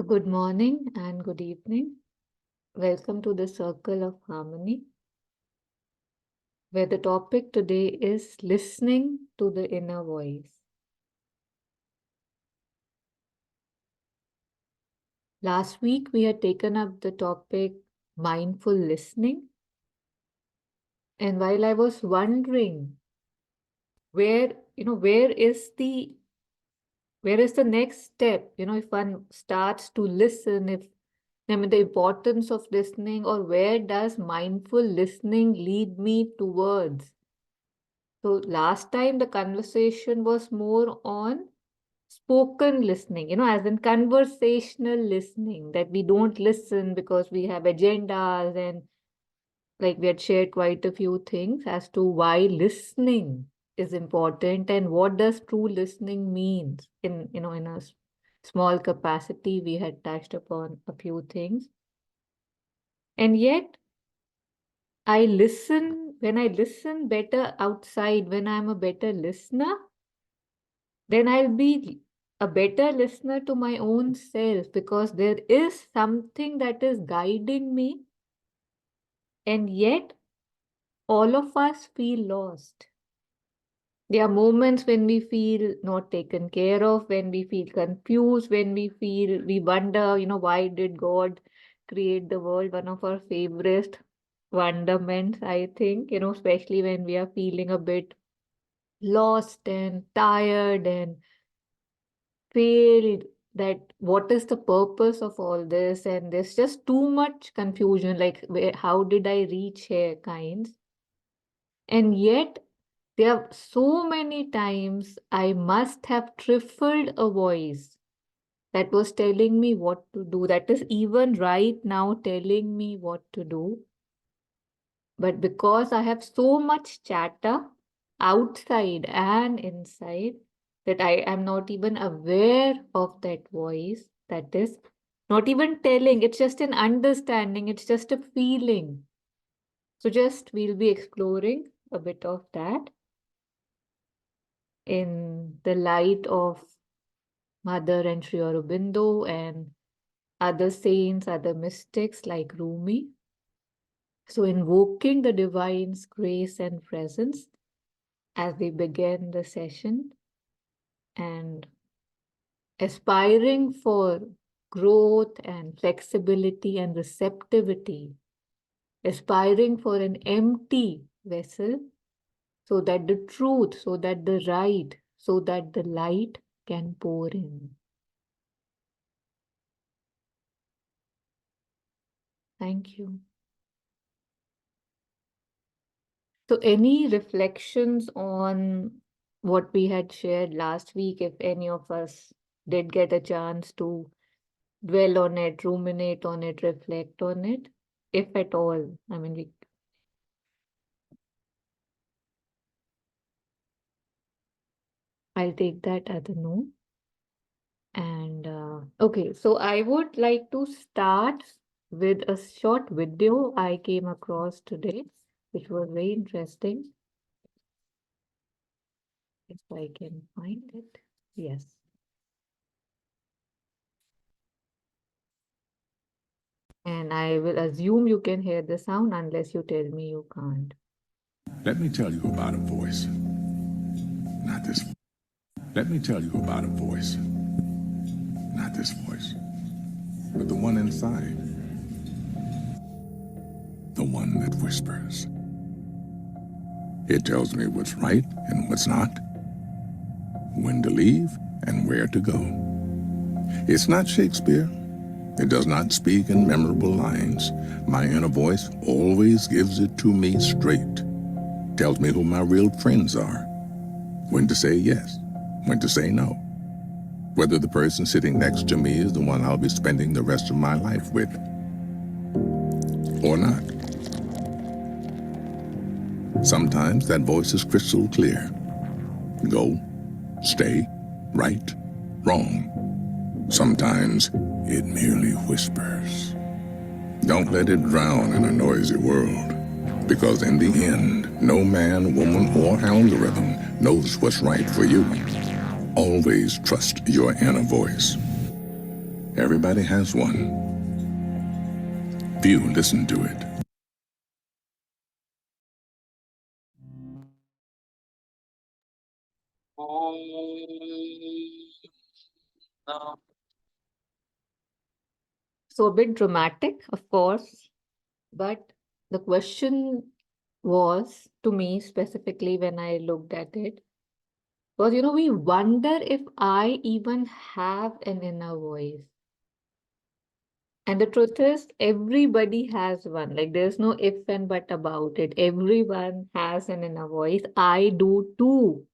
Good morning and good evening. Welcome to the Circle of Harmony, where the topic today is listening to the inner voice. Last week, we had taken up the topic mindful listening. And while I was wondering where is the next step, if one starts to listen, the importance of listening, or where does mindful listening lead me towards? So last time the conversation was more on spoken listening, as in conversational listening, that we don't listen because we have agendas, and like we had shared quite a few things as to why listening is important and what does true listening means in a small capacity. We had touched upon a few things. And yet when I listen better outside, when I'm a better listener, then I'll be a better listener to my own self, because there is something that is guiding me, and yet all of us feel lost. There are moments when we feel not taken care of, when we feel confused, when we wonder, why did God create the world? One of our favorite wonderments, I think, especially when we are feeling a bit lost and tired and failed, that what is the purpose of all this, and there's just too much confusion, like how did I reach here kinds. And yet there are so many times I must have trifled a voice that was telling me what to do, that is even right now telling me what to do. But because I have so much chatter outside and inside, that I am not even aware of that voice, that is not even telling, it's just an understanding, it's just a feeling. So we'll be exploring a bit of that in the light of Mother and Sri Aurobindo and other saints, other mystics like Rumi. So invoking the divine's grace and presence as we begin the session, and aspiring for growth and flexibility and receptivity, aspiring for an empty vessel, so that the truth, so that the right, so that the light can pour in. Thank you. So any reflections on what we had shared last week, if any of us did get a chance to dwell on it, ruminate on it, reflect on it, if at all? I'll take that as a no. And okay, so I would like to start with a short video I came across today, which was very interesting. If I can find it. Yes. And I will assume you can hear the sound unless you tell me you can't. Let me tell you about a voice. Not this. Let me tell you about a voice. Not this voice, but the one inside. The one that whispers. It tells me what's right and what's not, when to leave and where to go. It's not Shakespeare. It does not speak in memorable lines. My inner voice always gives it to me straight. Tells me who my real friends are, when to say yes, when to say no, whether the person sitting next to me is the one I'll be spending the rest of my life with, or not. Sometimes that voice is crystal clear. Go, stay, right, wrong. Sometimes it merely whispers. Don't let it drown in a noisy world, because in the end, no man, woman, or algorithm knows what's right for you. Always trust your inner voice. Everybody has one. Few listen to it. So a bit dramatic, of course, but the question was to me specifically when I looked at it was, we wonder if I even have an inner voice. And the truth is, everybody has one. Like, there's no if and but about it. Everyone has an inner voice. I do too.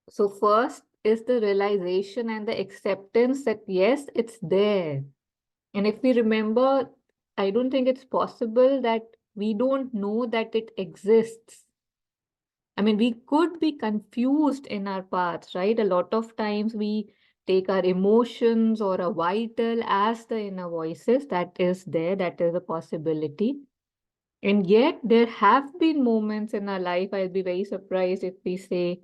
So, first is the realization and the acceptance that yes, it's there. And if we remember, I don't think it's possible that we don't know that it exists. I mean, we could be confused in our paths, right? A lot of times we take our emotions or a vital as the inner voices that is there, that is a possibility. And yet, there have been moments in our life, I'll be very surprised if we say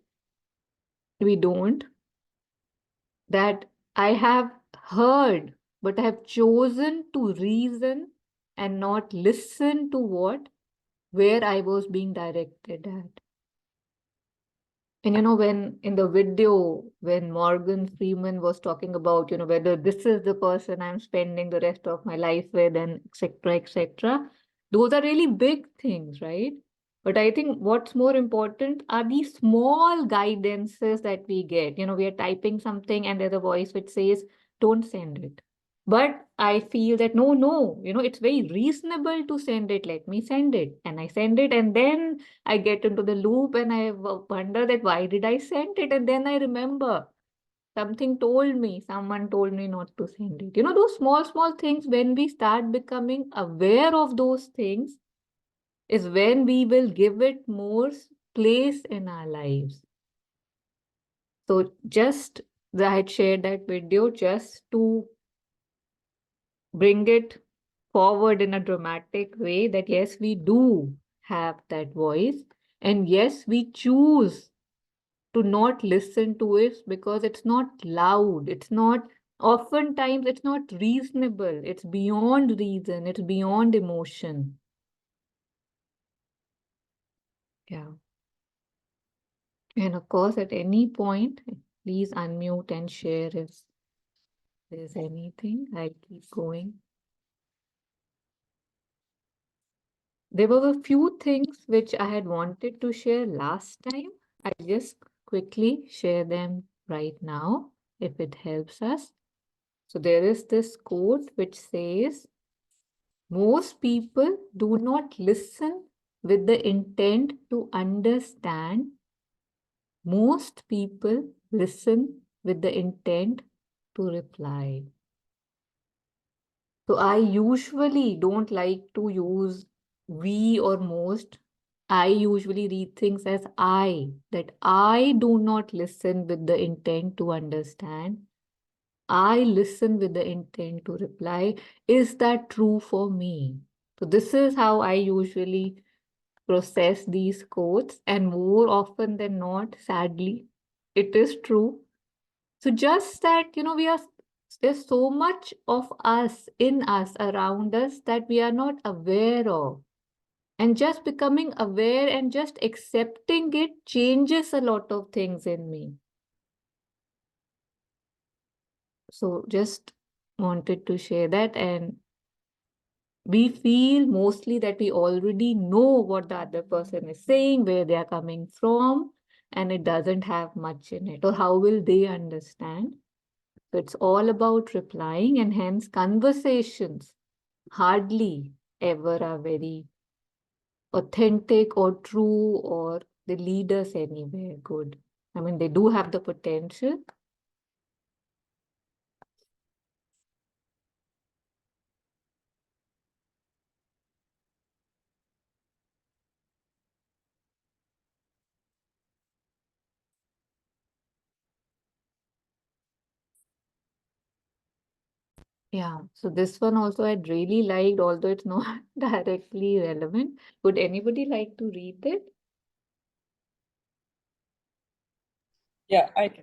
we don't, that I have heard, but I have chosen to reason and not listen to where I was being directed at. And when in the video, when Morgan Freeman was talking about, whether this is the person I'm spending the rest of my life with, and etc., etc., those are really big things, right? But I think what's more important are these small guidances that we get. We are typing something and there's a voice which says, don't send it. But I feel that no, no, it's very reasonable to send it. Let me send it. And I send it, and then I get into the loop and I wonder that why did I send it? And then I remember someone told me not to send it. Those small, small things, when we start becoming aware of those things, is when we will give it more place in our lives. So just I had shared that video just to bring it forward in a dramatic way that yes, we do have that voice. And yes, we choose to not listen to it because it's not loud. It's not, oftentimes, it's not reasonable. It's beyond reason. It's beyond emotion. Yeah. And of course, at any point, please unmute and share if there's anything. I'll keep going. There were a few things which I had wanted to share last time. I'll just quickly share them right now if it helps us. So there is this quote which says, most people do not listen with the intent to understand. Most people listen with the intent to reply. So I usually don't like to use we or most. I usually read things as that I do not listen with the intent to understand. I listen with the intent to reply. Is that true for me? So this is how I usually process these quotes, and more often than not, sadly, it is true. So just that, there's so much of us in us around us that we are not aware of. And just becoming aware and just accepting it changes a lot of things in me. So just wanted to share that. And we feel mostly that we already know what the other person is saying, where they are coming from, and it doesn't have much in it. Or how will they understand? So it's all about replying, and hence conversations hardly ever are very authentic or true, or they lead us anywhere good. I mean, they do have the potential. Yeah, so this one also I'd really liked, although it's not directly relevant. Would anybody like to read it? Yeah, I can.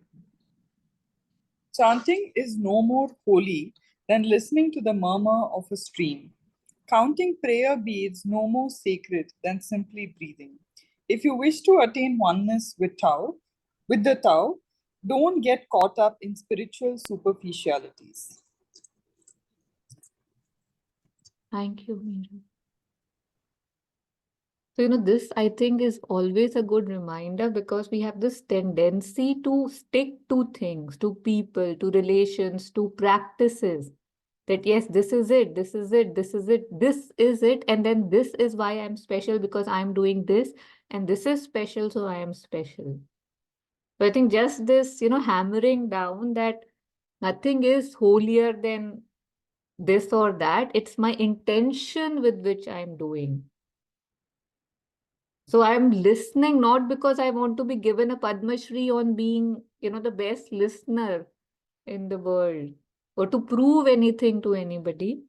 Chanting is no more holy than listening to the murmur of a stream. Counting prayer beads no more sacred than simply breathing. If you wish to attain oneness with the Tao, don't get caught up in spiritual superficialities. Thank you, Meera. So, this I think is always a good reminder because we have this tendency to stick to things, to people, to relations, to practices. That yes, this is it, this is it, this is it, this is it, and then this is why I'm special because I'm doing this, and this is special, so I am special. So I think just this, hammering down that nothing is holier than this or that, it's my intention with which I'm doing. So I'm listening not because I want to be given a Padma Shri on being, the best listener in the world or to prove anything to anybody.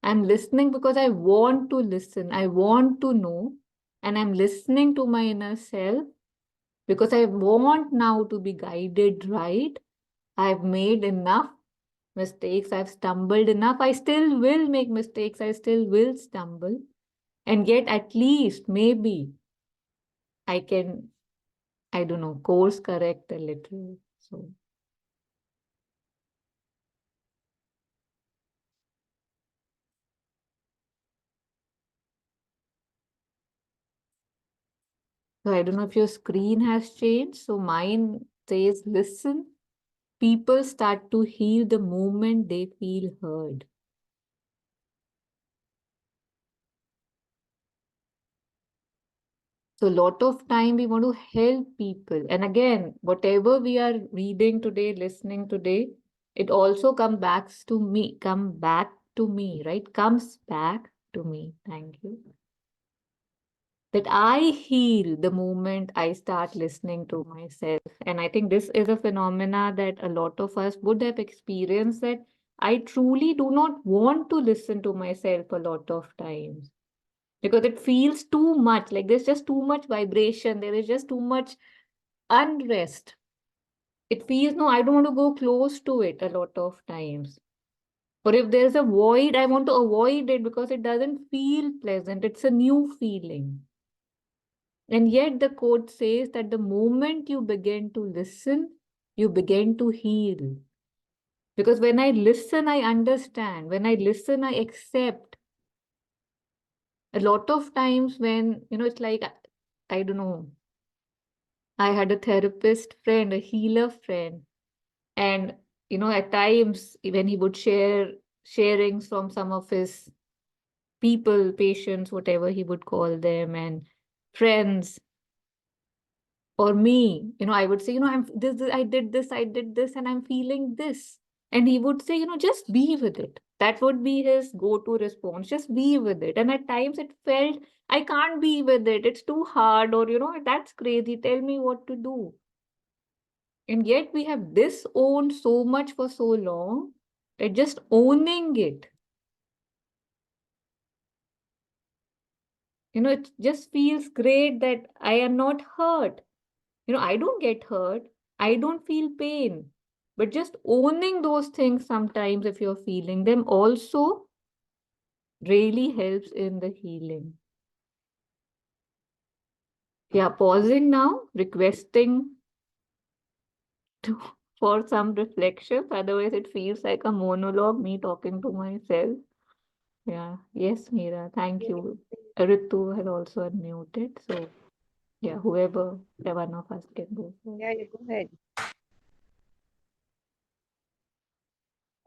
I'm listening because I want to listen. I want to know. And I'm listening to my inner self because I want now to be guided right. I've made enough mistakes. I've stumbled enough. I still will make mistakes. I still will stumble. And yet, at least, maybe I can, I don't know, course correct a little. So I don't know if your screen has changed. So mine says, listen, people start to heal the moment they feel heard. So a lot of time we want to help people. And again, whatever we are reading today, listening today, it also come back to me, right? Comes back to me. Thank you. That I heal the moment I start listening to myself. And I think this is a phenomena that a lot of us would have experienced, that I truly do not want to listen to myself a lot of times because it feels too much like there's just too much vibration, there is just too much unrest. It feels, no, I don't want to go close to it a lot of times. Or if there's a void, I want to avoid it because it doesn't feel pleasant. It's a new feeling. And yet the quote says that the moment you begin to listen, you begin to heal. Because when I listen, I understand. When I listen, I accept. A lot of times when, it's like, I don't know, I had a therapist friend, a healer friend, and at times when he would share sharings from some of his people, patients, whatever he would call them, and friends, or me, I would say, I'm I did this, and I'm feeling this. And he would say, just be with it. That would be his go-to response. Just be with it. And at times it felt, I can't be with it. It's too hard, or, that's crazy. Tell me what to do. And yet we have disowned so much for so long that just owning it, it just feels great that I am not hurt. I don't get hurt. I don't feel pain. But just owning those things sometimes, if you're feeling them, also really helps in the healing. Yeah, pausing now, requesting to, for some reflections. Otherwise, it feels like a monologue, me talking to myself. Yeah. Yes, Meera. Thank you. Ritu had also unmuted. So, yeah, whoever, the one of us can go first. Yeah, you go ahead.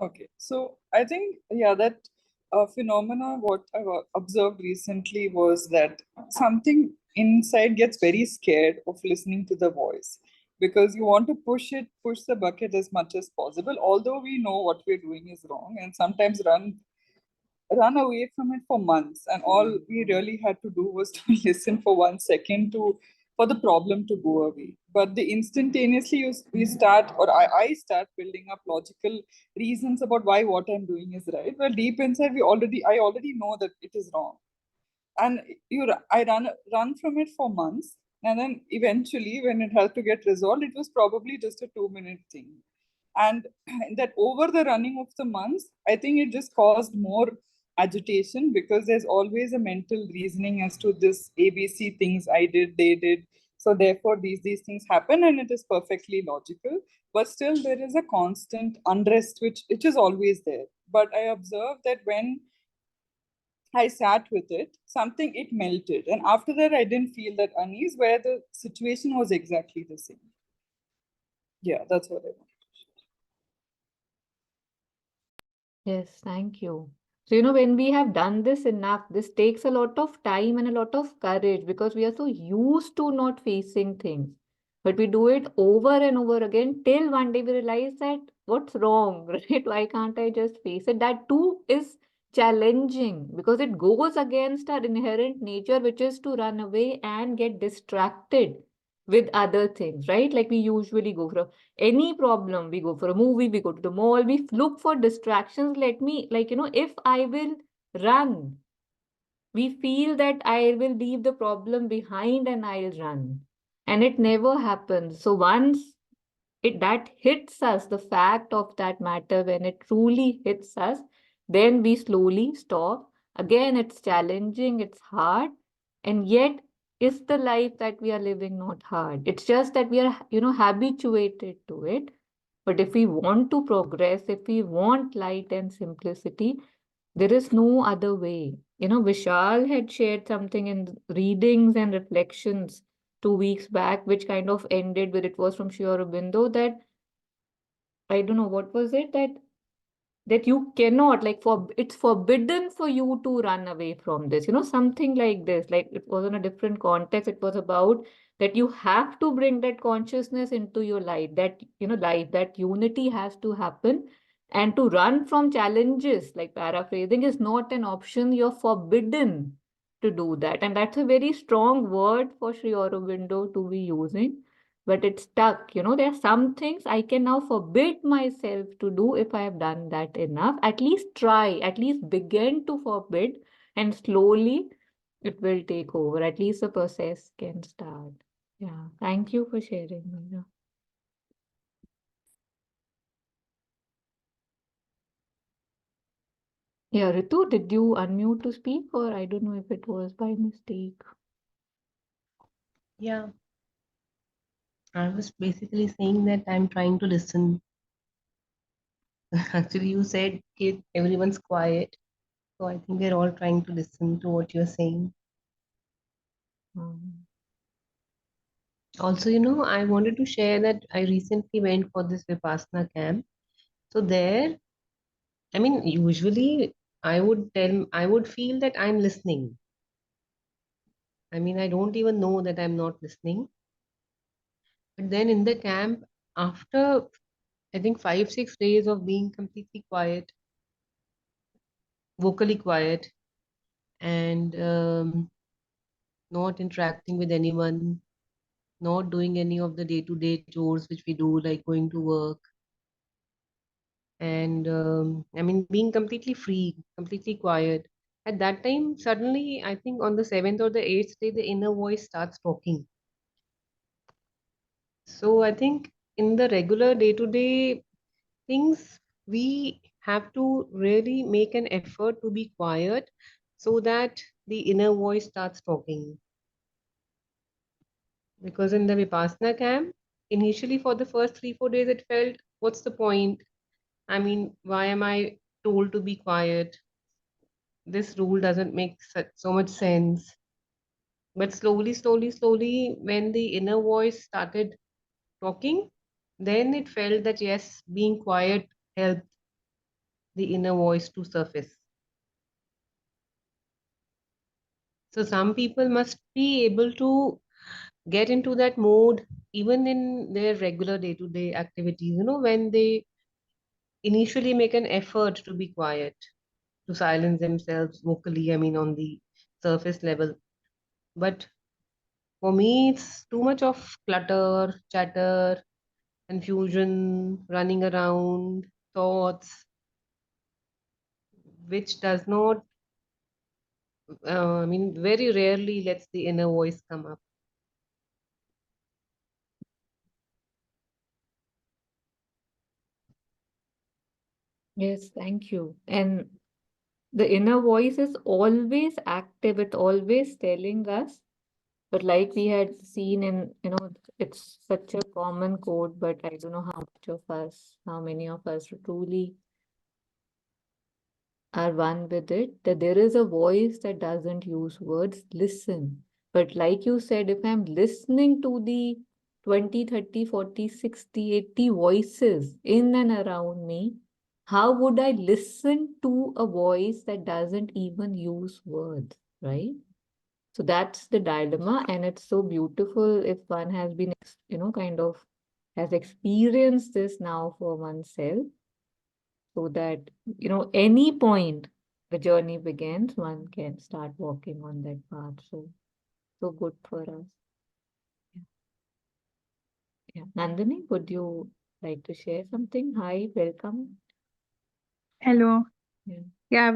Okay, so I think, yeah, that phenomena, what I've observed recently was that something inside gets very scared of listening to the voice because you want to push the bucket as much as possible, although we know what we're doing is wrong, and sometimes run away from it for months, and all we really had to do was to listen for 1 second to for the problem to go away. But the instantaneously we start, or I start building up logical reasons about why what I'm doing is right. Well, deep inside I already know that it is wrong, and I run from it for months, and then eventually when it had to get resolved, it was probably just a 2-minute thing. And that over the running of the months, I think it just caused more agitation, because there's always a mental reasoning as to this ABC things I did, they did. So therefore, these things happen, and it is perfectly logical. But still, there is a constant unrest, which is always there. But I observed that when I sat with it, something it melted. And after that, I didn't feel that unease where the situation was exactly the same. Yeah, that's what I want. Yes, thank you. So, when we have done this enough, this takes a lot of time and a lot of courage because we are so used to not facing things. But we do it over and over again till one day we realize that what's wrong, right? Why can't I just face it? That too is challenging because it goes against our inherent nature, which is to run away and get distracted with other things, right? Like we usually go for any problem, we go for a movie, we go to the mall, we look for distractions. Let me, like, if I will run, we feel that I will leave the problem behind and I'll run. And it never happens. So once it that hits us, the fact of that matter, when it truly hits us, then we slowly stop. Again, it's challenging, it's hard, and yet is the life that we are living not hard? It's just that we are, habituated to it. But if we want to progress, if we want light and simplicity, there is no other way. Vishal had shared something in readings and reflections 2 weeks back, which kind of ended with, it was from Sri Aurobindo, that I don't know what was it, that you cannot, like, it's forbidden for you to run away from this, something like this. Like, it was in a different context. It was about that you have to bring that consciousness into your life, that life, that unity has to happen. And to run from challenges, like paraphrasing, is not an option. You're forbidden to do that. And that's a very strong word for Sri Aurobindo to be using, but it's stuck. There are some things I can now forbid myself to do. If I have done that enough, at least try, at least begin to forbid, and slowly it will take over. At least the process can start. Yeah, thank you for sharing, Meera. Yeah, Ritu, did you unmute to speak, or I don't know if it was by mistake? Yeah, I was basically saying that I'm trying to listen. Actually, you said kid, everyone's quiet. So I think we're all trying to listen to what you're saying. Um, Also, I wanted to share that I recently went for this Vipassana camp. So there, I mean, usually I would feel that I'm listening. I mean, I don't even know that I'm not listening. But then in the camp, after I think 5, 6 days of being completely quiet, vocally quiet, and not interacting with anyone, not doing any of the day-to-day chores which we do, like going to work, and I mean, being completely free, completely quiet. At that time, suddenly, I think on the 7th or the 8th day, the inner voice starts talking. So I think in the regular day-to-day things, we have to really make an effort to be quiet so that the inner voice starts talking. Because in the Vipassana camp, initially for the first 3, 4 days, it felt, what's the point? I mean, why am I told to be quiet? This rule doesn't make so much sense. But slowly, slowly, slowly, when the inner voice started talking, then it felt that yes, being quiet helped the inner voice to surface. So some people must be able to get into that mode even in their regular day-to-day activities, when they initially make an effort to be quiet, to silence themselves vocally, I mean, on the surface level. But for me, it's too much of clutter, chatter, confusion, running around, thoughts, which does not, I mean, very rarely lets the inner voice come up. Yes, thank you. And the inner voice is always active, it's always telling us. But like we had seen in, it's such a common quote, but I don't know how much of us, how many of us truly are one with it, that there is a voice that doesn't use words, listen. But like you said, if I'm listening to the 20, 30, 40, 60, 80 voices in and around me, how would I listen to a voice that doesn't even use words, right? So that's the dilemma, and it's so beautiful if one has been, kind of has experienced this now for oneself, so that, any point the journey begins, one can start walking on that path. So, so good for us. Yeah. Yeah. Nandini, would you like to share something? Hi, welcome. Hello. Yeah. Yeah,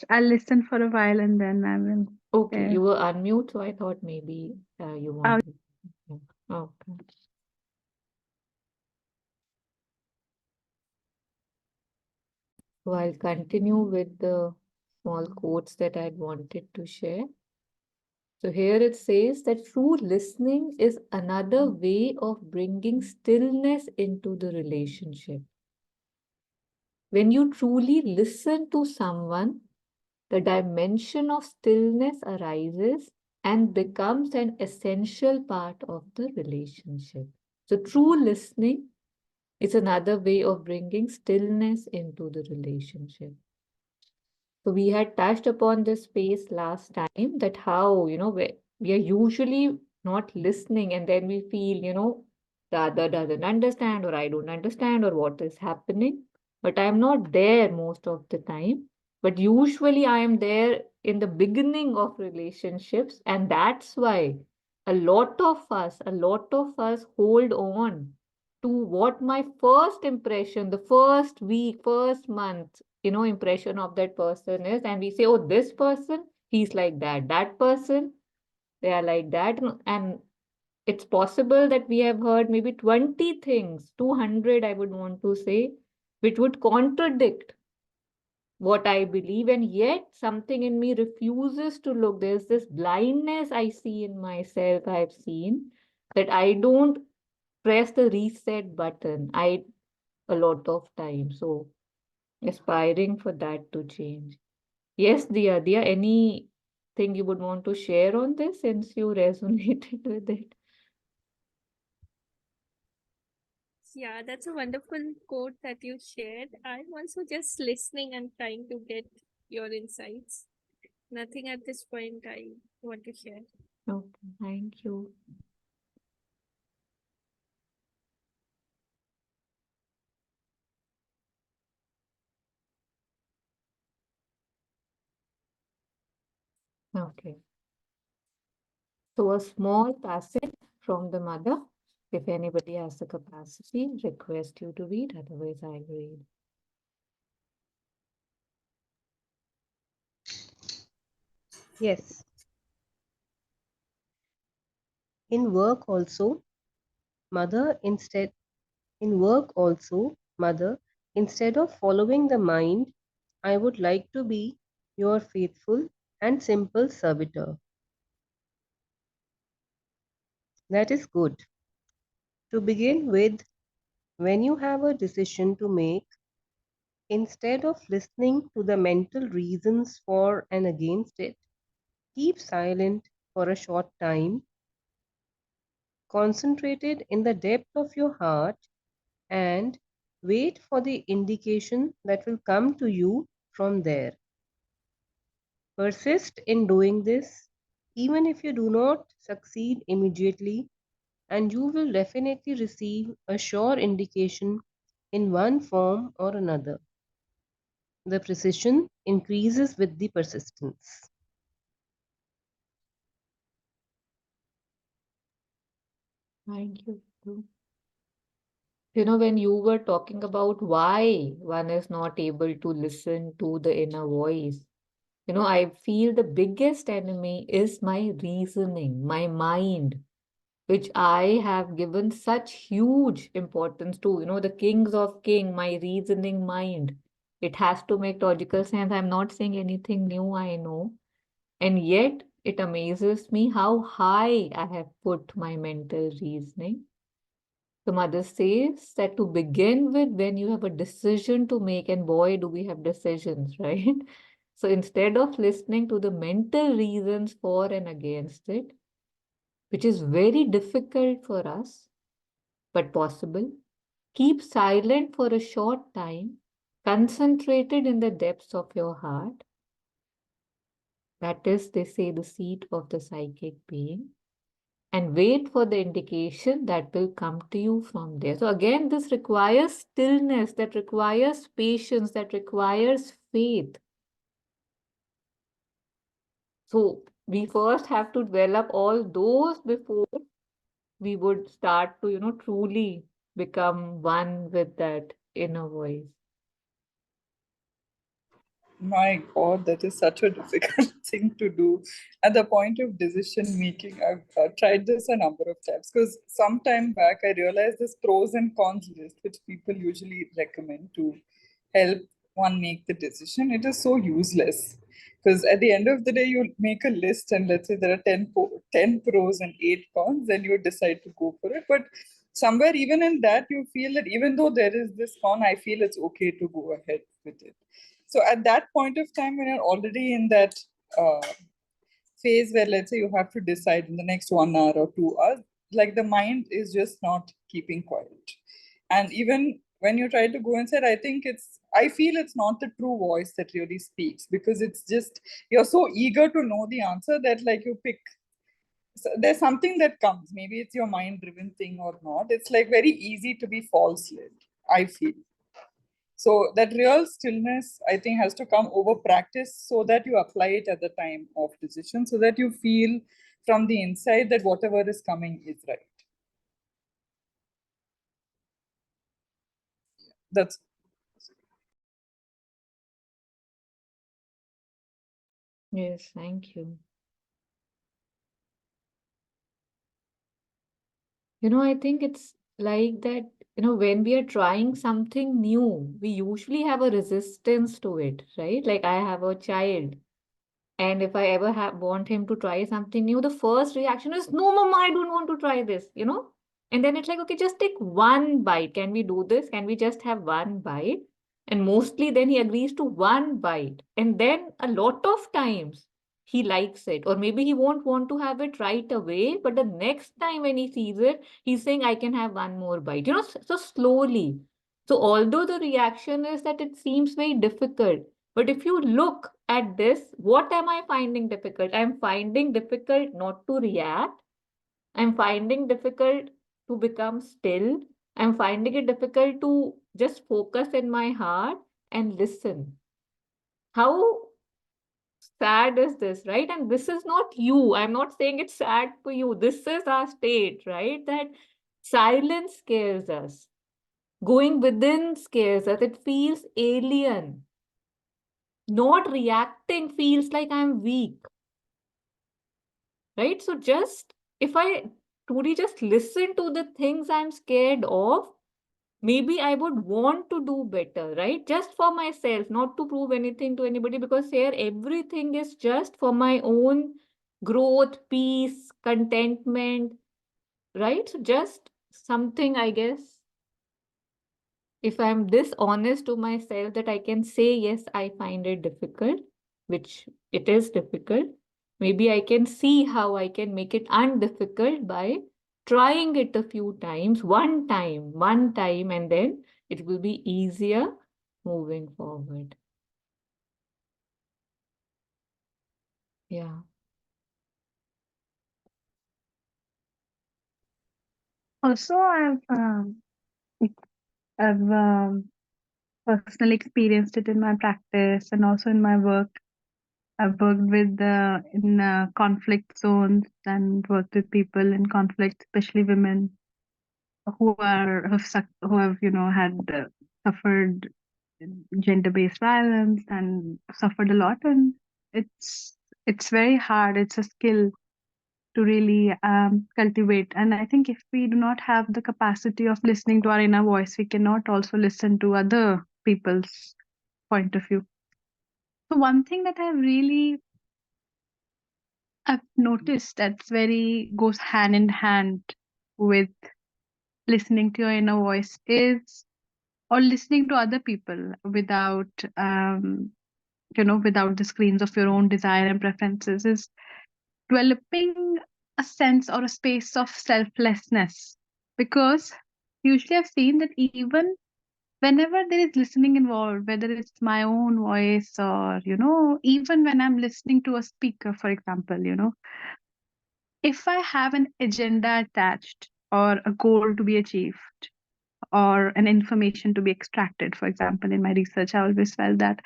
I'll listen for a while and then I will Okay, share. you were unmute, so I thought maybe you Uh, wanted. Yeah. Okay. So I'll continue with the small quotes that I'd wanted to share. So here it says that true listening is another way of bringing stillness into the relationship. When you truly listen to someone, the dimension of stillness arises and becomes an essential part of the relationship. So true listening is another way of bringing stillness into the relationship. So we had touched upon this space last time, that how, we are usually not listening, and then we feel, the other doesn't understand, or I don't understand, or what is happening. But I'm not there most of the time. But usually I am there in the beginning of relationships. And that's why a lot of us hold on to what my first impression, the first week, first month, impression of that person is. And we say, oh, this person, he's like that. That person, they are like that. And it's possible that we have heard maybe 20 things, 200, I would want to say, which would contradict what I believe. And yet something in me refuses to look. There's this blindness I see in myself, I've seen, that I don't press the reset button. A lot of time. So aspiring for that to change. Yes, Dia, anything you would want to share on this since you resonated with it? Yeah, that's a wonderful quote that you shared. I'm also just listening and trying to get your insights. Nothing at this point I want to share. Okay, thank you. Okay. So a small passage from the mother. If anybody has the capacity, request you to read, otherwise I'll read. Yes. In work also, mother instead in work also, mother, instead of following the mind, I would like to be your faithful and simple servitor. That is good. To begin with, when you have a decision to make, instead of listening to the mental reasons for and against it, keep silent for a short time, concentrated in the depth of your heart, and wait for the indication that will come to you from there. Persist in doing this, even if you do not succeed immediately, and you will definitely receive a sure indication in one form or another. The precision increases with the persistence. Thank you. When you were talking about why one is not able to listen to the inner voice, I feel the biggest enemy is my reasoning, my mind, which I have given such huge importance to, the kings of king, my reasoning mind, It has to make logical sense. I'm not saying anything new, I know. And yet, it amazes me how high I have put my mental reasoning. The mother says that to begin with, when you have a decision to make, and boy, do we have decisions, right? So instead of listening to the mental reasons for and against it, which is very difficult for us, but possible, keep silent for a short time, concentrated in the depths of your heart. That is, they say, the seat of the psychic being, and wait for the indication that will come to you from there. So, again, this requires stillness, that requires patience, that requires faith. So, we first have to develop all those before we would start to, truly become one with that inner voice. My God, that is such a difficult thing to do. At the point of decision making, I've tried this a number of times because some time back I realized this pros and cons list, which people usually recommend to help one make the decision. It is so useless because at the end of the day, you make a list and let's say there are 10 pros and 8 cons, then you decide to go for it. But somewhere, even in that, you feel that even though there is this con, I feel it's okay to go ahead with it. So at that point of time, when you're already in that phase where, let's say, you have to decide in the next 1 hour or 2 hours, like the mind is just not keeping quiet. And even when you try to go inside, I feel it's not the true voice that really speaks, because it's just, you're so eager to know the answer that like you pick. So there's something that comes. Maybe it's your mind driven thing or not. It's like very easy to be false led, I feel. So that real stillness, I think, has to come over practice so that you apply it at the time of decision, so that you feel from the inside that whatever is coming is right. That's Yes, thank you. I think it's like that, when we are trying something new, we usually have a resistance to it, right? Like I have a child, and if I ever want him to try something new, the first reaction is, no, mama, I don't want to try this. And then it's like, okay, just take one bite. Can we do this? Can we just have one bite? And mostly then he agrees to one bite. And then a lot of times he likes it. Or maybe he won't want to have it right away. But the next time when he sees it, he's saying, I can have one more bite. So slowly. So although the reaction is that it seems very difficult, but if you look at this, what am I finding difficult? I'm finding difficult not to react. I'm finding difficult to become still. I'm finding it difficult to just focus in my heart and listen. How sad is this, right? And this is not you. I'm not saying it's sad for you. This is our state, right? That silence scares us. Going within scares us. It feels alien. Not reacting feels like I'm weak, right? So just if I truly just listen to the things I'm scared of, maybe I would want to do better, right? Just for myself, not to prove anything to anybody, because here everything is just for my own growth, peace, contentment, right? So just something, I guess, if I'm this honest to myself that I can say, yes, I find it difficult, which it is difficult, maybe I can see how I can make it undifficult by trying it a few times, one time, and then it will be easier moving forward. Yeah. Also, I've personally experienced it in my practice and also in my work. I've worked with in conflict zones and worked with people in conflict, especially women who have had suffered gender-based violence and suffered a lot, and it's very hard. It's a skill to really cultivate. And I think if we do not have the capacity of listening to our inner voice, we cannot also listen to other people's point of view. So one thing that I've noticed that's very goes hand in hand with listening to your inner voice is, or listening to other people without without the screens of your own desire and preferences, is developing a sense or a space of selflessness. Because usually I've seen that even whenever there is listening involved, whether it's my own voice or, even when I'm listening to a speaker, for example, if I have an agenda attached or a goal to be achieved or an information to be extracted, for example, in my research, I always felt that,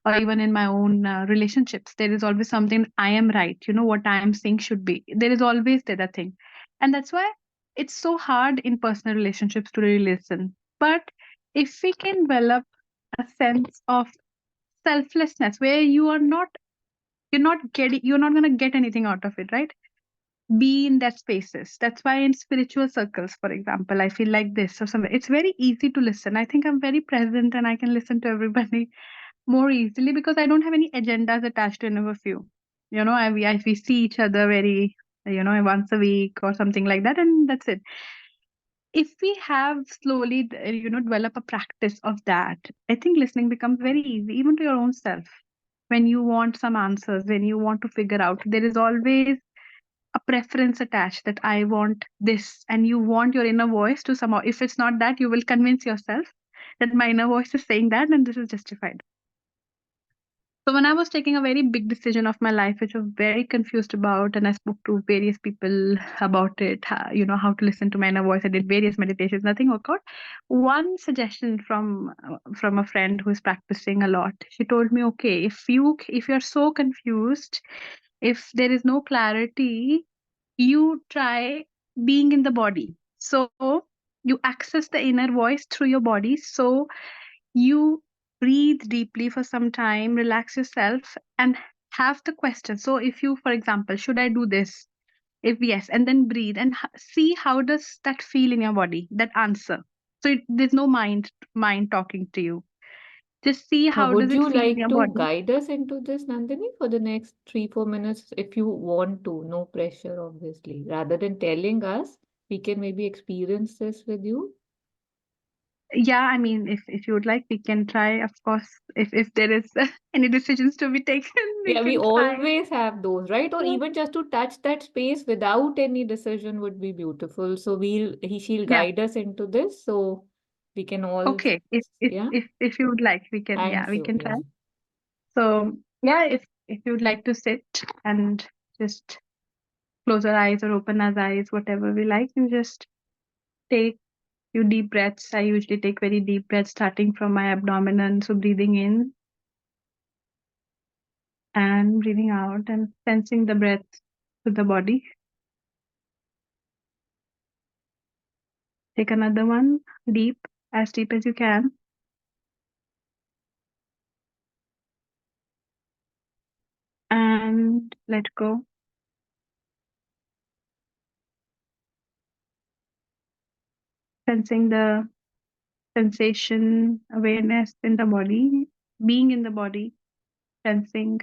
or even in my own relationships, there is always something I am right, what I am saying should be. There is always the other thing. And that's why it's so hard in personal relationships to really listen. But if we can develop a sense of selflessness where you're not going to get anything out of it, right? Be in that spaces. That's why in spiritual circles, for example, I feel like this or something. It's very easy to listen. I think I'm very present and I can listen to everybody more easily because I don't have any agendas attached to any of you. We see each other very, once a week or something like that, and that's it. If we have slowly, develop a practice of that, I think listening becomes very easy, even to your own self. When you want some answers, when you want to figure out, there is always a preference attached that I want this, and you want your inner voice to somehow, if it's not that, you will convince yourself that my inner voice is saying that and this is justified. So when I was taking a very big decision of my life, which I was very confused about, and I spoke to various people about it, how to listen to my inner voice. I did various meditations, nothing worked out. One suggestion from a friend who is practicing a lot, she told me, okay, if you're so confused, if there is no clarity, you try being in the body. So you access the inner voice through your body. So you breathe deeply for some time, relax yourself, and have the question. So if you, for example, should I do this? If yes, and then breathe and see how does that feel in your body, that answer. So there's no mind talking to you. Just see how does Would it you feel in like your to body. guide us into this, Nandini, for the next 3-4 minutes if you want to? No pressure, obviously. Rather than telling us, we can maybe experience this with you. Yeah, I mean, if you would like, we can try. Of course, if there is any decisions to be taken, we Yeah, we can try. always have those, right? Or Yeah. even just to touch that space without any decision would be beautiful. So she'll Yeah. guide us into this, so we can all, Okay. yeah. If you would like, Thank we you. can try. Yeah. So yeah, if you would like to sit and just close our eyes or open our eyes, whatever we like, and just take few deep breaths. I usually take very deep breaths starting from my abdomen. So breathing in and breathing out and sensing the breath to the body. Take another one, deep, as deep as you can. And let go. Sensing the sensation, awareness in the body, being in the body, sensing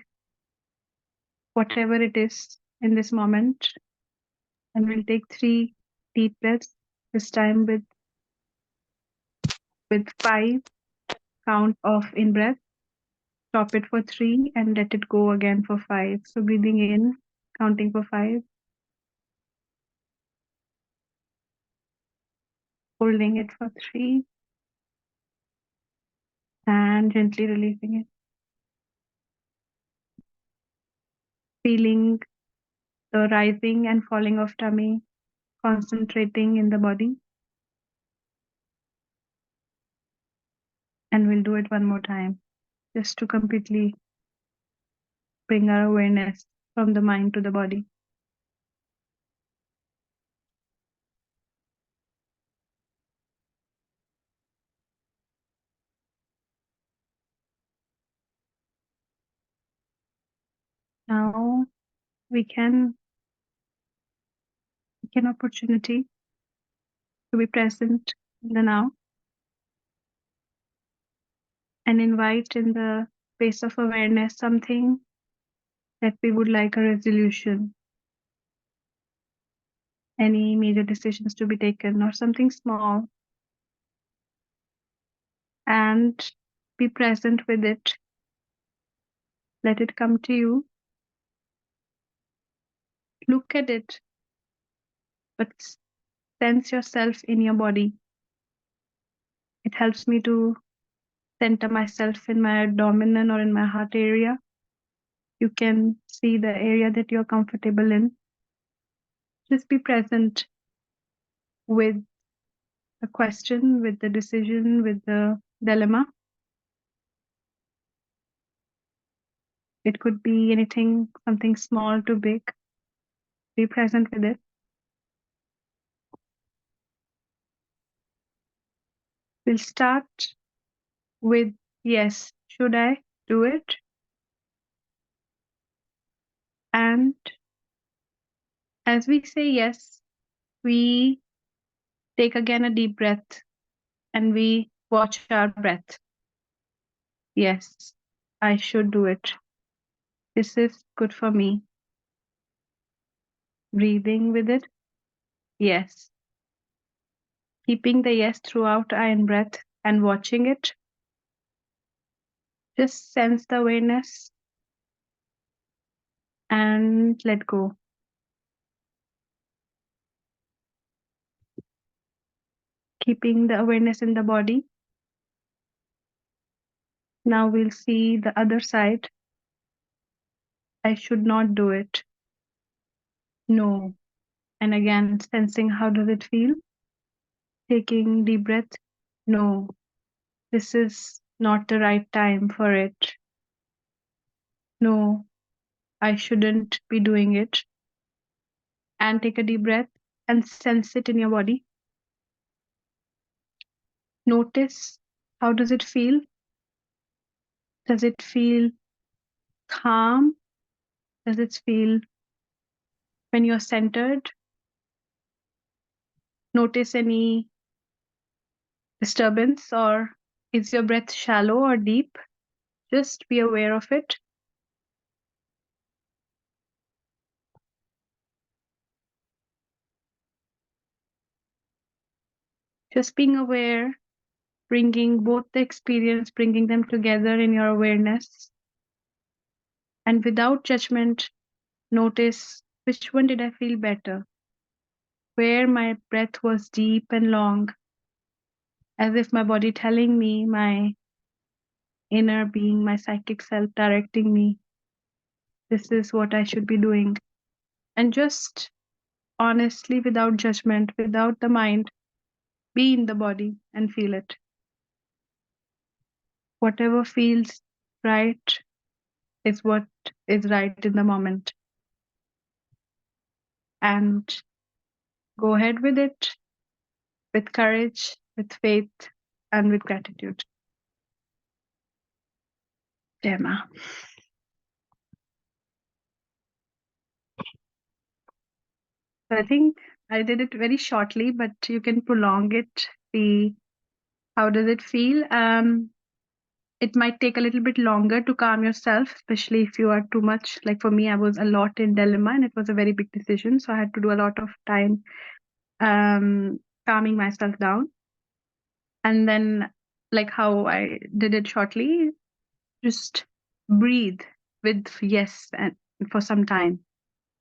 whatever it is in this moment. And we'll take 3 deep breaths, this time with 5 count of in breath. Stop it for 3 and let it go again for 5. So breathing in, counting for 5, holding it for 3, and gently releasing it. Feeling the rising and falling of tummy, concentrating in the body. And we'll do it one more time, just to completely bring our awareness from the mind to the body. Now we can take an opportunity to be present in the now. and invite in the space of awareness something that we would like a resolution, any major decisions to be taken, or something small, and be present with it. Let it come to you. Look at it, but sense yourself in your body. It helps me to center myself in my abdomen or in my heart area. You can see the area that you're comfortable in. Just be present with the question, with the decision, with the dilemma. It could be anything, something small to big. Be present with it. We'll start with yes, should I do it? And as we say yes, we take again a deep breath and we watch our breath. Yes, I should do it. This is good for me. Breathing with it. Yes. Keeping the yes throughout our in breath and watching it. Just sense the awareness and let go. Keeping the awareness in the body. Now we'll see the other side. I should not do it. No. And again, sensing how does it feel? Taking deep breath. No. This is not the right time for it. No, I shouldn't be doing it. And take a deep breath and sense it in your body. Notice how does it feel? Does it feel calm? Does it feel when you're centered? Notice any disturbance, or is your breath shallow or deep? Just be aware of it. Just being aware, bringing both the experience, bringing them together in your awareness. And without judgment, notice which one did I feel better? Where my breath was deep and long, as if my body telling me, my inner being, my psychic self directing me, this is what I should be doing. And just honestly, without judgment, without the mind, be in the body and feel it. Whatever feels right is what is right in the moment. And go ahead with it with courage, with faith, and with gratitude. Gemma. So I think I did it very shortly, but you can prolong it. See how does it feel. It might take a little bit longer to calm yourself, especially if you are too much. Like for me, I was a lot in dilemma, and it was a very big decision, so I had to do a lot of time calming myself down. And then, like how I did it shortly, just breathe with yes and for some time,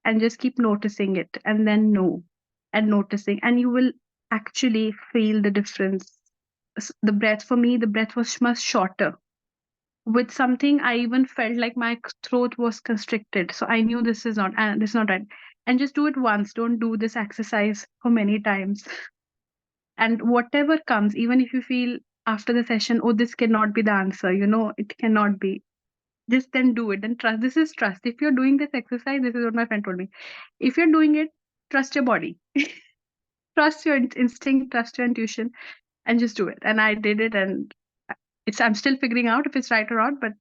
and just keep noticing it, and then no, and noticing, and you will actually feel the difference. The breath, for me, the breath was much shorter. With something, I even felt like my throat was constricted, so I knew this is not right. And just do it once. Don't do this exercise for many times. And whatever comes, even if you feel after the session, oh, this cannot be the answer, it cannot be, just then do it and trust. This is trust. If you're doing this exercise, this is what my friend told me, if you're doing it, trust your body. Trust your instinct, trust your intuition, and just do it. And I did it, and I'm still figuring out if it's right or not, but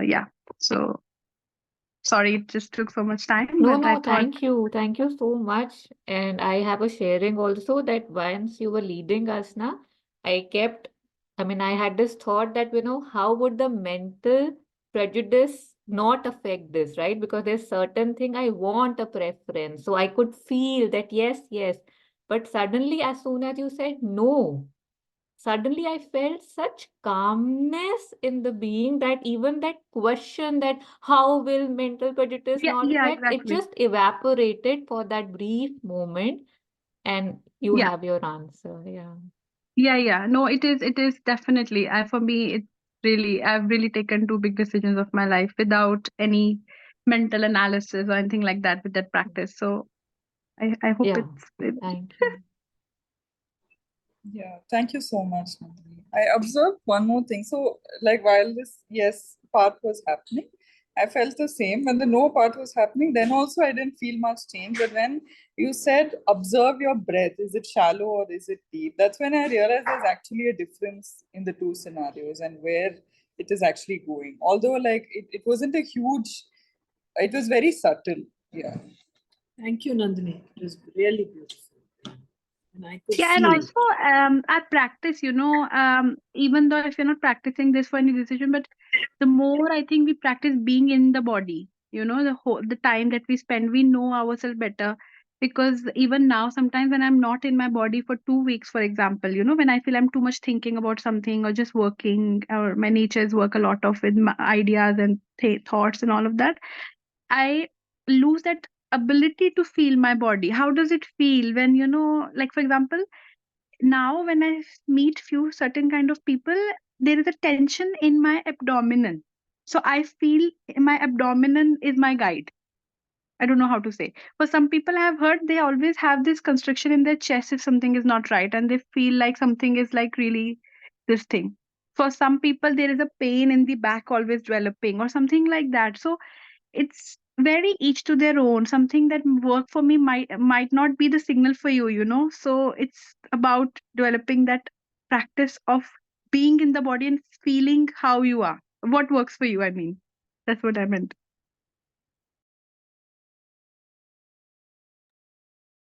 yeah. So sorry it just took so much time, No, but I no, thought, thank you. Thank you so much. And I have a sharing also that once you were leading us, na, I kept I mean, I had this thought that, how would the mental prejudice not affect this, right? Because there's certain thing I want a preference. So I could feel that, yes, yes. But suddenly, as soon as you said no, suddenly I felt such calmness in the being that even that question that how will mental prejudice Yeah, not yeah, affect, it exactly. just evaporated for that brief moment and you Yeah, have your answer. Yeah. yeah, yeah. No, it is definitely. For me, it's really, I've really taken two big decisions of my life without any mental analysis or anything like that with that practice. So I hope Yeah. it's Thank you. Yeah, thank you so much, Nandini. I observed one more thing. So, like while this yes part was happening, I felt the same. When the no part was happening, then also I didn't feel much change. But when you said observe your breath, is it shallow or is it deep? That's when I realized there's actually a difference in the two scenarios and where it is actually going. Although, like it wasn't a huge, it was very subtle. Yeah. Thank you, Nandini. It was really beautiful. And I could yeah, and feel it. also at practice, even though if you're not practicing this for any decision, but the more I think we practice being in the body, the time that we spend, we know ourselves better. Because even now, sometimes when I'm not in my body for 2 weeks, for example, when I feel I'm too much thinking about something or just working, or my natures work a lot of with my ideas and thoughts and all of that, I lose that ability to feel my body. How does it feel when, like for example, now when I meet few certain kind of people, there is a tension in my abdomen. So I feel my abdomen is my guide. I don't know how to say. For some people, I have heard they always have this constriction in their chest if something is not right, and they feel like something is like really this thing. For some people, there is a pain in the back always developing or something like that. So it's very each to their own. Something that work for me might not be the signal for you. So it's about developing that practice of being in the body and feeling how you are, what works for you, I mean. That's what I meant.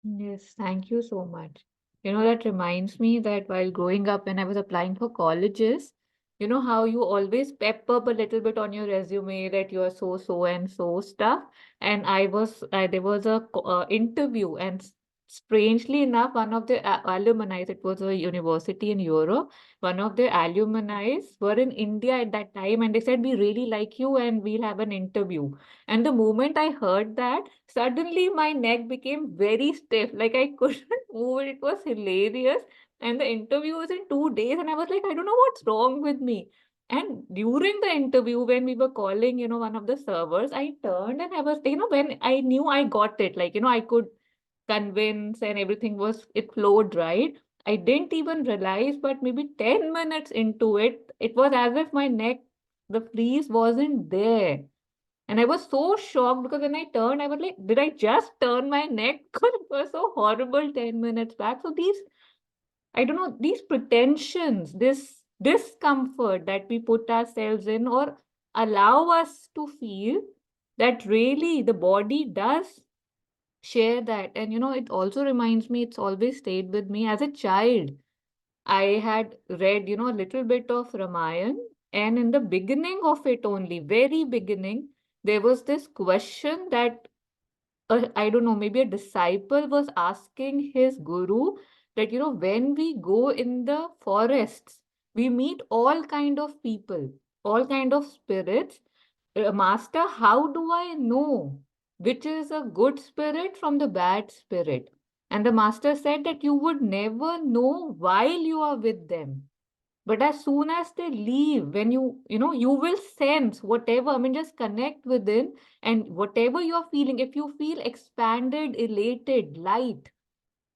Yes, thank you so much. That reminds me that while growing up, when I was applying for colleges, you know how you always pep up a little bit on your resume that you are so, so, and so stuff. And there was a interview, and strangely enough, one of the alumni, it was a university in Europe, one of the alumni were in India at that time, and they said, we really like you, and we'll have an interview. And the moment I heard that, suddenly my neck became very stiff, like I couldn't move it. It was hilarious. And the interview was in 2 days, and I was like, I don't know what's wrong with me. And during the interview, when we were calling, one of the servers, I turned and I was, when I knew I got it, like, I could convince and everything it flowed right. I didn't even realize, but maybe 10 minutes into it, it was as if my neck, the freeze wasn't there. And I was so shocked because when I turned, I was like, did I just turn my neck? Because it was so horrible 10 minutes back. So I don't know, these pretensions, this discomfort that we put ourselves in or allow us to feel that really the body does share that. And, it also reminds me, it's always stayed with me as a child. I had read, a little bit of Ramayana, and in the beginning of it only, very beginning, there was this question that I don't know, maybe a disciple was asking his guru that, when we go in the forests, we meet all kind of people, all kind of spirits. Master, how do I know which is a good spirit from the bad spirit? And the master said that you would never know while you are with them. But as soon as they leave, when you will sense whatever, I mean, just connect within and whatever you're feeling, if you feel expanded, elated, light,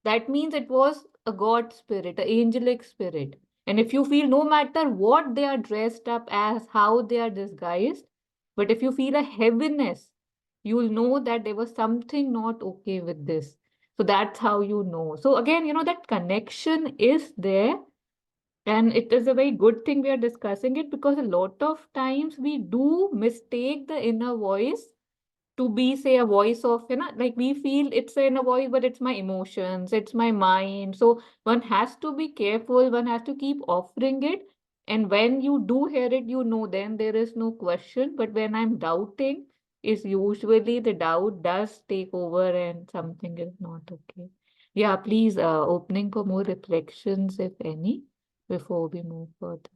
that means it was a God spirit, an angelic spirit. And if you feel no matter what they are dressed up as, how they are disguised, but if you feel a heaviness, you will know that there was something not okay with this. So that's how you know. So again, that connection is there, and it is a very good thing we are discussing it because a lot of times we do mistake the inner voice to be, say, a voice of, like we feel it's an inner voice, but it's my emotions, it's my mind. So one has to be careful, one has to keep offering it And when you do hear it, then there is no question. But when I'm doubting, is usually the doubt does take over and something is not okay. Yeah, please, opening for more reflections, if any, before we move further.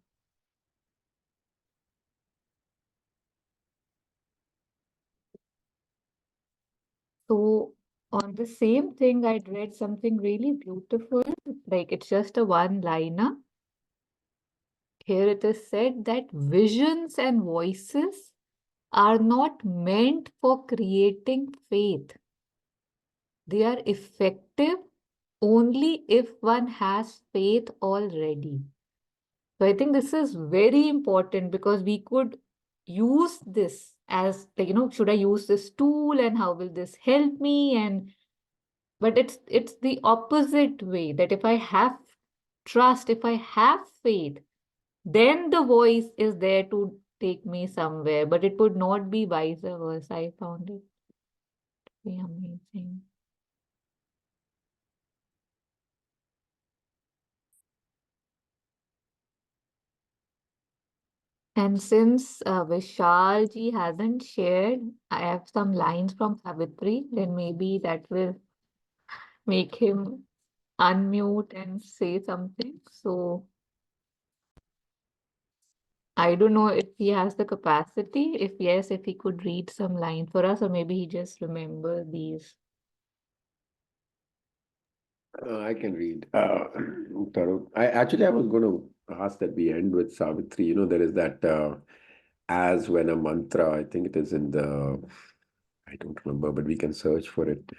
So, on the same thing, I'd read something really beautiful. Like it's just a one-liner. Here it is said that visions and voices are not meant for creating faith. They are effective only if one has faith already. So I think this is very important because we could use this as like, should I use this tool and how will this help me? And but it's the opposite way that if I have trust, if I have faith, then the voice is there to take me somewhere, but it would not be vice versa. I found it to be amazing. And since Vishal ji hasn't shared, I have some lines from Savitri, then maybe that will make him unmute and say something. So I don't know if he has the capacity. If yes, if he could read some lines for us, or maybe he just remember these. I can read. Tarun. I was going to ask that we end with Savitri. There is that as when a mantra. I think it is in the. I don't remember, but we can search for it.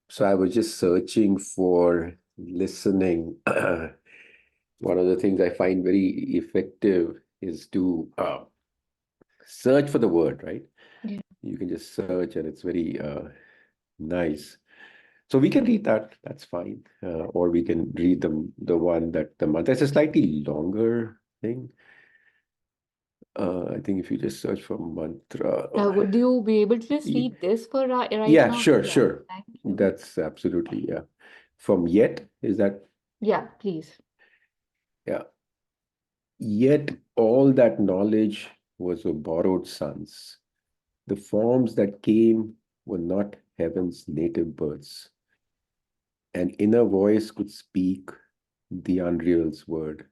So I was just searching for listening. One of the things I find very effective is to search for the word, right? Yeah. You can just search and it's very nice. So we can read that, that's fine. Or we can read the one that the mantra. It's a slightly longer thing. I think if you just search for mantra. Would you be able to just read this for right Yeah, now? sure, Yeah, sure. thank you. That's absolutely, yeah. From yet, is that? Yeah, please. Yeah. Yet all that knowledge was of borrowed sons. The forms that came were not heaven's native births. An inner voice could speak the unreal's word.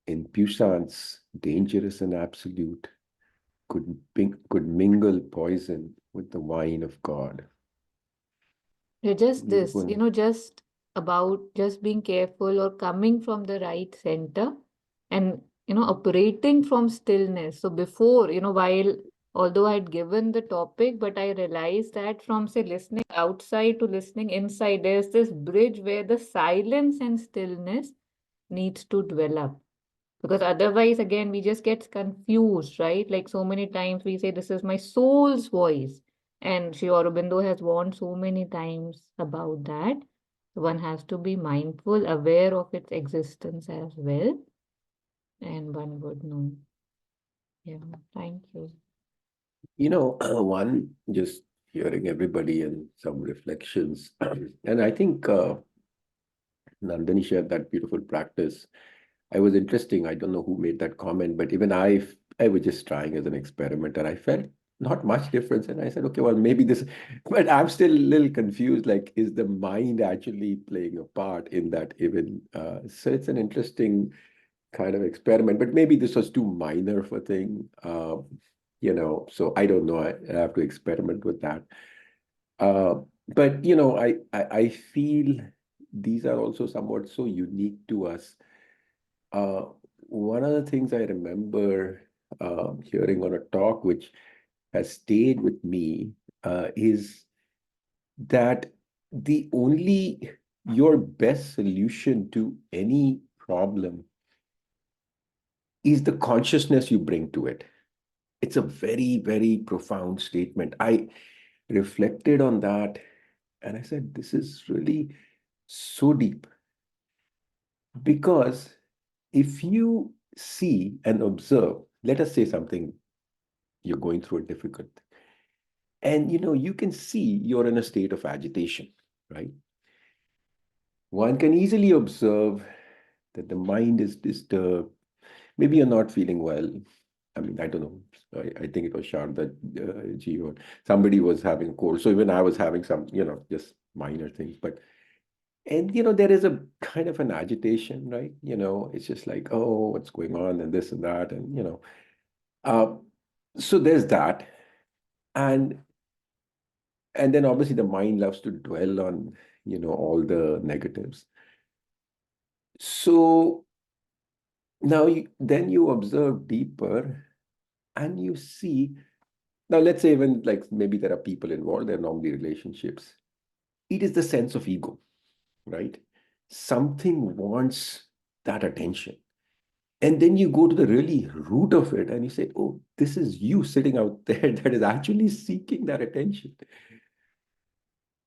In puissance, dangerous and absolute, could mingle poison with the wine of God. Yeah, just this, Beautiful. just about just being careful or coming from the right center and, operating from stillness. So before, although I'd given the topic, but I realized that from, say, listening outside to listening inside, there's this bridge where the silence and stillness needs to develop. Because otherwise, again, we just get confused, right? Like so many times we say, this is my soul's voice. And Sri Aurobindo has warned so many times about that. One has to be mindful, aware of its existence as well. And one would know. Yeah, thank you. One, just hearing everybody and some reflections. And I think Nandini shared that beautiful practice. I was interesting. I don't know who made that comment, but even I was just trying as an experiment and I felt not much difference. And I said, okay, well, maybe this, but I'm still a little confused. Like, is the mind actually playing a part in that even? So it's an interesting kind of experiment, but maybe this was too minor for thing. So I don't know. I have to experiment with that. Uh, but I feel these are also somewhat so unique to us. Uh, One of the things I remember hearing on a talk, which has stayed with me, is that the only your best solution to any problem is the consciousness you bring to it. It's a very, very profound statement. I reflected on that and I said, this is really so deep because if you see and observe, let us say something, you're going through a difficult thing, and you can see you're in a state of agitation, right? One can easily observe that the mind is disturbed. Maybe you're not feeling well. I mean, I don't know. I think it was Sharda ji or somebody was having a cold. So even I was having some, just minor things. And there is a kind of an agitation, right? It's just like, oh, what's going on and this and that. And, uh, so there's that. And then obviously the mind loves to dwell on, all the negatives. So now then you observe deeper and you see. Now, let's say even like maybe there are people involved, there are normally relationships. It is the sense of ego, right? Something wants that attention. And then you go to the really root of it and you say, oh, this is you sitting out there that is actually seeking that attention.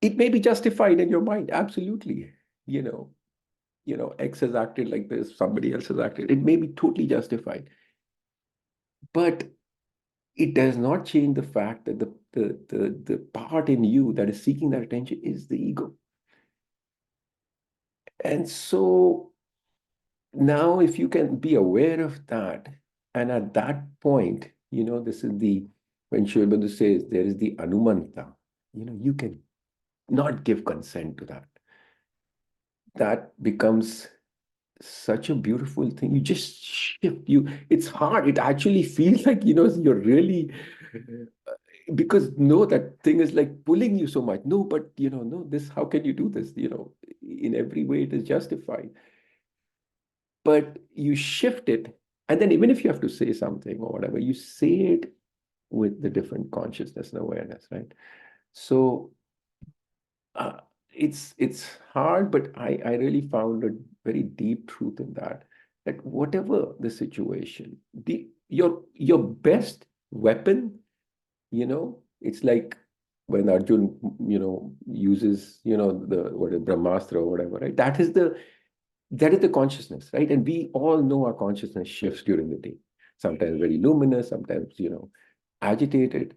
It may be justified in your mind, absolutely. You know, X has acted like this, somebody else has acted. It may be totally justified. But it does not change the fact that the part in you that is seeking that attention is the ego. And so now if you can be aware of that, and at that point, this is when Sri Aurobindo says there is the anumanta, you can not give consent to that. That becomes such a beautiful thing. You just shift. It's hard. It actually feels like, you're really, because no, that thing is like pulling you so much. No, but no, how can you do this? In every way it is justified. But you shift it, and then even if you have to say something or whatever, you say it with the different consciousness and awareness, right? So it's hard, but I really found a very deep truth in that whatever the situation, your best weapon, it's like when Arjun, uses, the Brahmastra or whatever, right? That is the consciousness, right? And we all know our consciousness shifts during the day, sometimes very luminous, sometimes, agitated.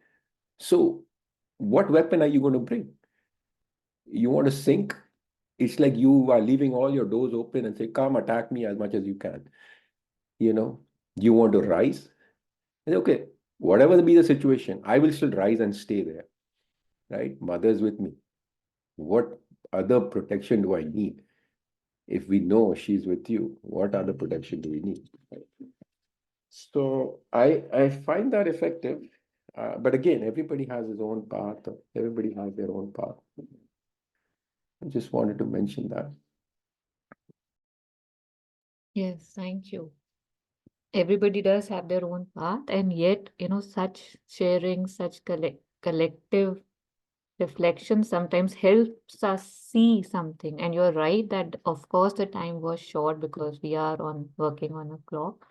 So what weapon are you going to bring? You want to sink? It's like you are leaving all your doors open and say, come attack me as much as you can. You want to rise? And okay, whatever be the situation, I will still rise and stay there, right? Mother's with me. What other protection do I need? If we know she's with you, what other protection do we need? So I find that effective. But again, everybody has his own path. Everybody has their own path. I just wanted to mention that. Yes, thank you. Everybody does have their own path, and yet, such sharing, such collective reflection sometimes helps us see something. And you're right that, of course, the time was short because we are working on a clock.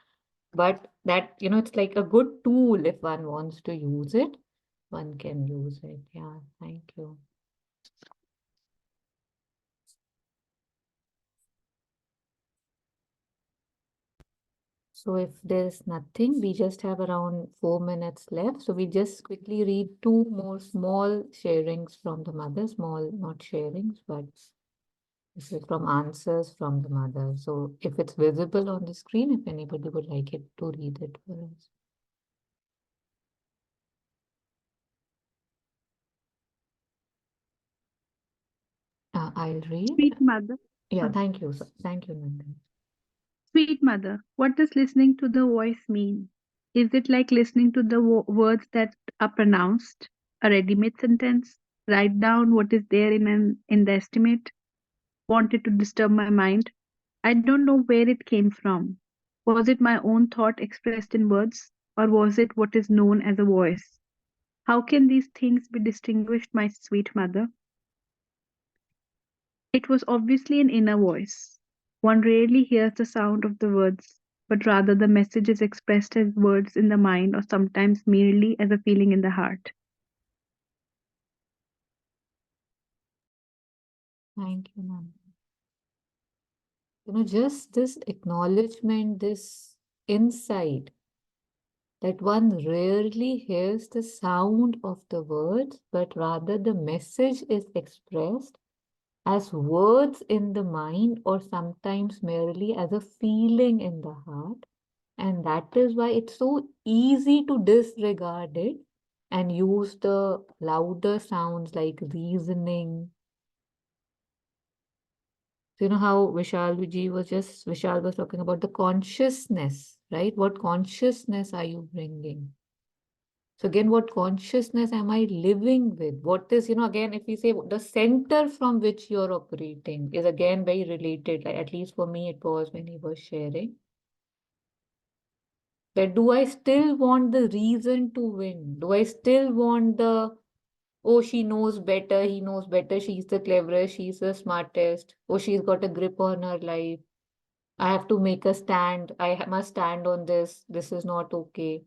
But that, it's like a good tool if one wants to use it, one can use it. Yeah, thank you. So if there's nothing, we just have around 4 minutes left. So we just quickly read two more small sharings from the mother, small, not sharings, but this is from answers from the mother. So if it's visible on the screen, if anybody would like it to read it for us. I'll read. Sweet mother. Yeah, thank you. Thank you, Nandan. Sweet mother, what does listening to the voice mean? Is it like listening to the words that are pronounced, a ready-made sentence? Write down what is there in the estimate? Wanted to disturb my mind? I don't know where it came from. Was it my own thought expressed in words, or was it what is known as a voice? How can these things be distinguished, my sweet mother? It was obviously an inner voice. One rarely hears the sound of the words, but rather the message is expressed as words in the mind or sometimes merely as a feeling in the heart. Thank you, Nandan. Just this acknowledgement, this insight that one rarely hears the sound of the words, but rather the message is expressed as words in the mind or sometimes merely as a feeling in the heart. And that is why it's so easy to disregard it and use the louder sounds like reasoning. So you know how Vishal was talking about the consciousness, right? What consciousness are you bringing? So again, what consciousness am I living with? What is, again, if we say the center from which you're operating is again very related, like at least for me it was when he was sharing. That do I still want the reason to win? Do I still want oh, she knows better, he knows better, she's the cleverest, she's the smartest, oh, she's got a grip on her life. I have to make a stand. I must stand on this. This is not okay.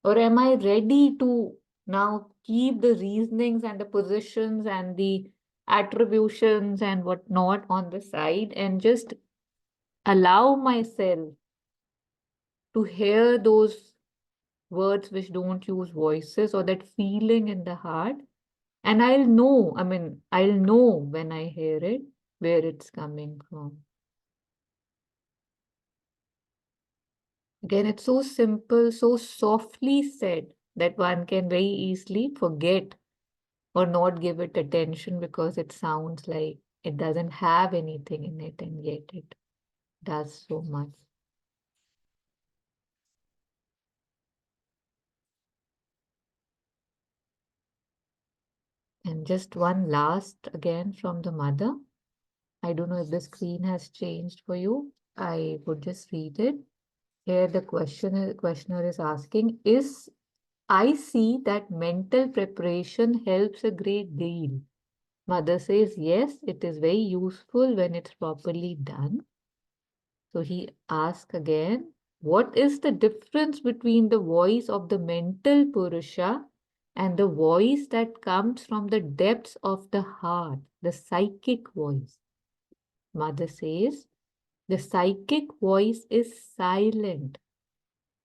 Or am I ready to now keep the reasonings and the positions and the attributions and whatnot on the side and just allow myself to hear those words which don't use voices or that feeling in the heart? And I'll know when I hear it, where it's coming from. Again, it's so simple, so softly said that one can very easily forget or not give it attention because it sounds like it doesn't have anything in it, and yet it does so much. And just one last again from the mother. I don't know if the screen has changed for you. I would just read it. Here the questioner is asking, I see that mental preparation helps a great deal. Mother says, yes, it is very useful when it's properly done. So he asks again, what is the difference between the voice of the mental Purusha and the voice that comes from the depths of the heart, the psychic voice? Mother says, the psychic voice is silent.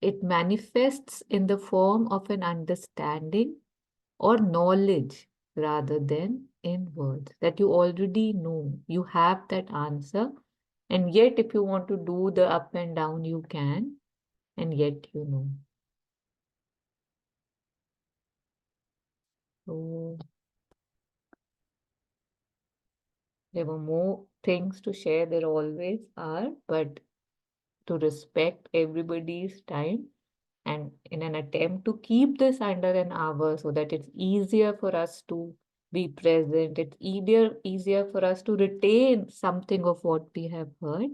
It manifests in the form of an understanding or knowledge rather than in words that you already know. You have that answer. And yet, if you want to do the up and down, you can. And yet, you know. So, there were more things to share. There always are. But to respect everybody's time, and in an attempt to keep this under an hour so that it's easier for us to be present, it's easier for us to retain something of what we have heard,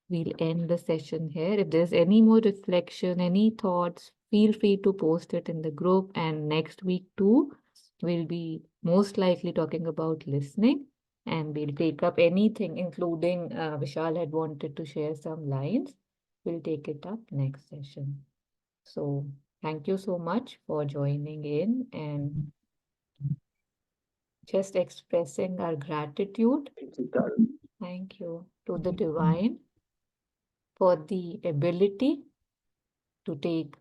we'll end the session here. If there's any more reflection, any thoughts, feel free to post it in the group. And next week too, we'll be most likely talking about listening, and we'll take up anything, including Vishal had wanted to share some lines. We'll take it up next session. So thank you so much for joining in and just expressing our gratitude. Thank you to the divine for the ability to take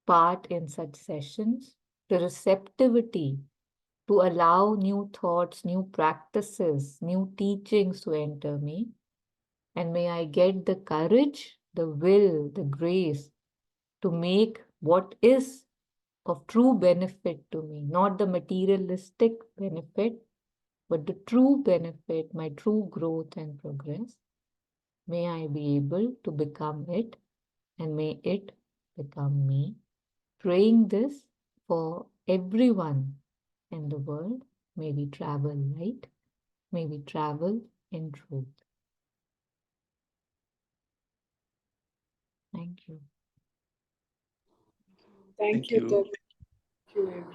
part in such sessions, the receptivity to allow new thoughts, new practices, new teachings to enter me. And may I get the courage, the will, the grace to make what is of true benefit to me, not the materialistic benefit, but the true benefit, my true growth and progress. May I be able to become it, and may it become me. Praying this for everyone in the world. May we travel light. May we travel in truth. Thank you. Thank you, Tar. Thank you, everyone.